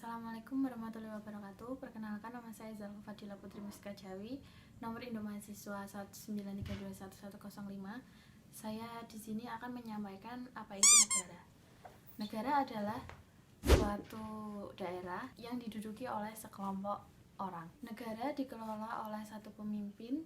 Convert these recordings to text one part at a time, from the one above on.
Assalamualaikum warahmatullahi wabarakatuh. Perkenalkan, nama saya Zalfa Fadila Putri Muska Jawi, nomor induk mahasiswa 1932105. Saya di sini akan menyampaikan apa itu negara. Negara adalah suatu daerah yang diduduki oleh sekelompok orang. Negara dikelola oleh satu pemimpin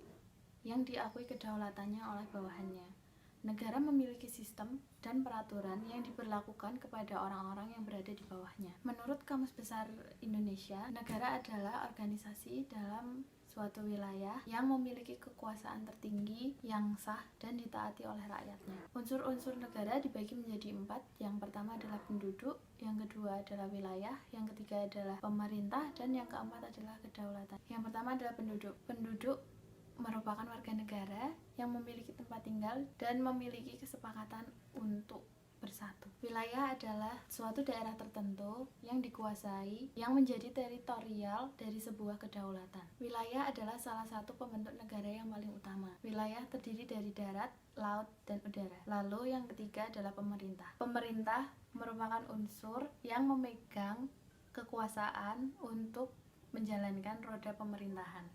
yang diakui kedaulatannya oleh bawahannya. Negara memiliki sistem dan peraturan yang diberlakukan kepada orang-orang yang berada di bawahnya. Menurut Kamus Besar Indonesia, negara adalah organisasi dalam suatu wilayah yang memiliki kekuasaan tertinggi yang sah dan ditaati oleh rakyatnya. Unsur-unsur negara dibagi menjadi 4. Yang pertama adalah penduduk, yang kedua adalah wilayah, yang ketiga adalah pemerintah, dan yang keempat adalah kedaulatan. Yang pertama adalah penduduk. Penduduk merupakan warga negara yang memiliki tempat tinggal dan memiliki kesepakatan untuk bersatu. Wilayah adalah suatu daerah tertentu yang dikuasai yang menjadi teritorial dari sebuah kedaulatan. Wilayah adalah salah satu pembentuk negara yang paling utama. Wilayah terdiri dari darat, laut, dan udara. Lalu yang ketiga adalah pemerintah. Pemerintah merupakan unsur yang memegang kekuasaan untuk menjalankan roda pemerintahan.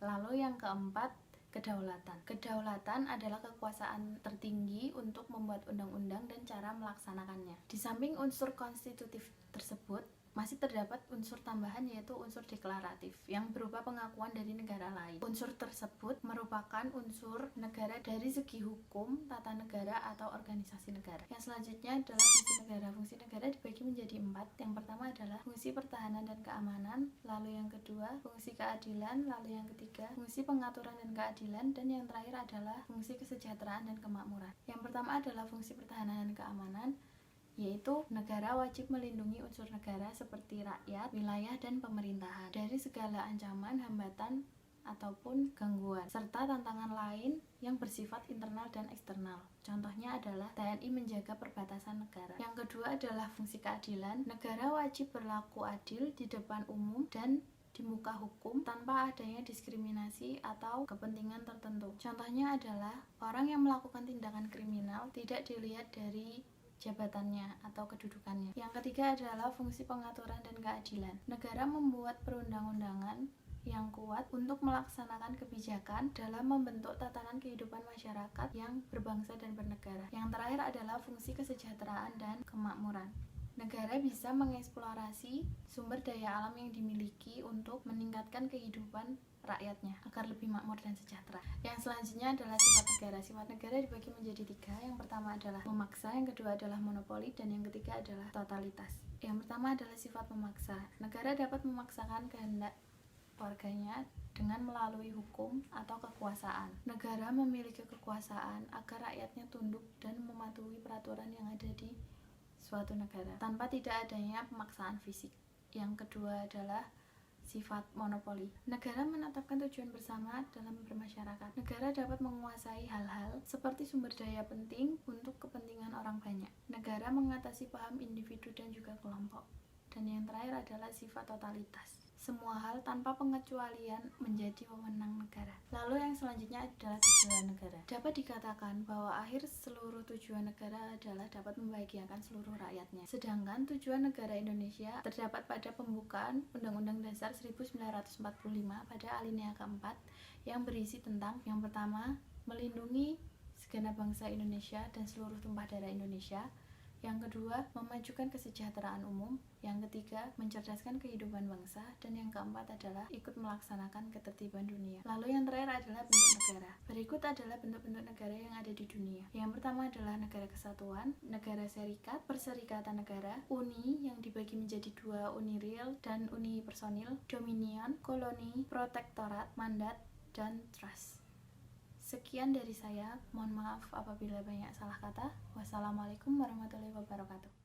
Lalu yang keempat, kedaulatan. Kedaulatan adalah kekuasaan tertinggi untuk membuat undang-undang dan cara melaksanakannya. Di samping unsur konstitutif tersebut, masih terdapat unsur tambahan, yaitu unsur deklaratif yang berupa pengakuan dari negara lain. Unsur tersebut merupakan unsur negara dari segi hukum, tata negara, atau organisasi negara. Yang selanjutnya adalah fungsi negara. Fungsi negara dibagi menjadi 4. Yang pertama adalah fungsi pertahanan dan keamanan, lalu yang kedua fungsi keadilan, lalu yang ketiga fungsi pengaturan dan keadilan, dan yang terakhir adalah fungsi kesejahteraan dan kemakmuran. Yang pertama adalah fungsi pertahanan dan keamanan, yaitu negara wajib melindungi unsur negara seperti rakyat, wilayah, dan pemerintahan dari segala ancaman, hambatan, ataupun gangguan, serta tantangan lain yang bersifat internal dan eksternal. Contohnya adalah TNI menjaga perbatasan negara. Yang kedua adalah fungsi keadilan. Negara wajib berlaku adil di depan umum dan di muka hukum tanpa adanya diskriminasi atau kepentingan tertentu. Contohnya adalah orang yang melakukan tindakan kriminal tidak dilihat dari jabatannya atau kedudukannya. Yang ketiga adalah fungsi pengaturan dan keadilan. Negara membuat perundang-undangan yang kuat untuk melaksanakan kebijakan dalam membentuk tatanan kehidupan masyarakat yang berbangsa dan bernegara. Yang terakhir adalah fungsi kesejahteraan dan kemakmuran. Negara bisa mengeksplorasi sumber daya alam yang dimiliki untuk meningkatkan kehidupan rakyatnya agar lebih makmur dan sejahtera. Yang selanjutnya adalah sifat negara. Sifat negara dibagi menjadi 3. Yang pertama adalah memaksa, yang kedua adalah monopoli, dan yang ketiga adalah totalitas. Yang pertama adalah sifat memaksa. Negara dapat memaksakan kehendak warganya dengan melalui hukum atau kekuasaan. Negara memiliki kekuasaan agar rakyatnya tunduk dan mematuhi peraturan yang ada di suatu negara tanpa tidak adanya pemaksaan fisik. Yang kedua adalah sifat monopoli. Negara menetapkan tujuan bersama dalam bermasyarakat. Negara dapat menguasai hal-hal seperti sumber daya penting untuk kepentingan orang banyak. Negara mengatasi paham individu dan juga kelompok. Dan yang terakhir adalah sifat totalitas. Semua hal tanpa pengecualian menjadi wewenang negara. Lalu yang selanjutnya adalah tujuan negara. Dapat dikatakan bahwa akhir seluruh tujuan negara adalah dapat membahagiakan seluruh rakyatnya. Sedangkan tujuan negara Indonesia terdapat pada pembukaan Undang-Undang Dasar 1945 pada alinea keempat yang berisi tentang yang pertama, melindungi segenap bangsa Indonesia dan seluruh tumpah darah Indonesia. Yang kedua, memajukan kesejahteraan umum. Yang ketiga, mencerdaskan kehidupan bangsa. Dan yang keempat adalah ikut melaksanakan ketertiban dunia. Lalu yang terakhir adalah bentuk negara. Berikut adalah bentuk-bentuk negara yang ada di dunia. Yang pertama adalah negara kesatuan, negara serikat, perserikatan negara, uni yang dibagi menjadi 2, uni real dan uni personil, dominion, koloni, protektorat, mandat, dan trust. Sekian dari saya, mohon maaf apabila banyak salah kata. Wassalamualaikum warahmatullahi wabarakatuh.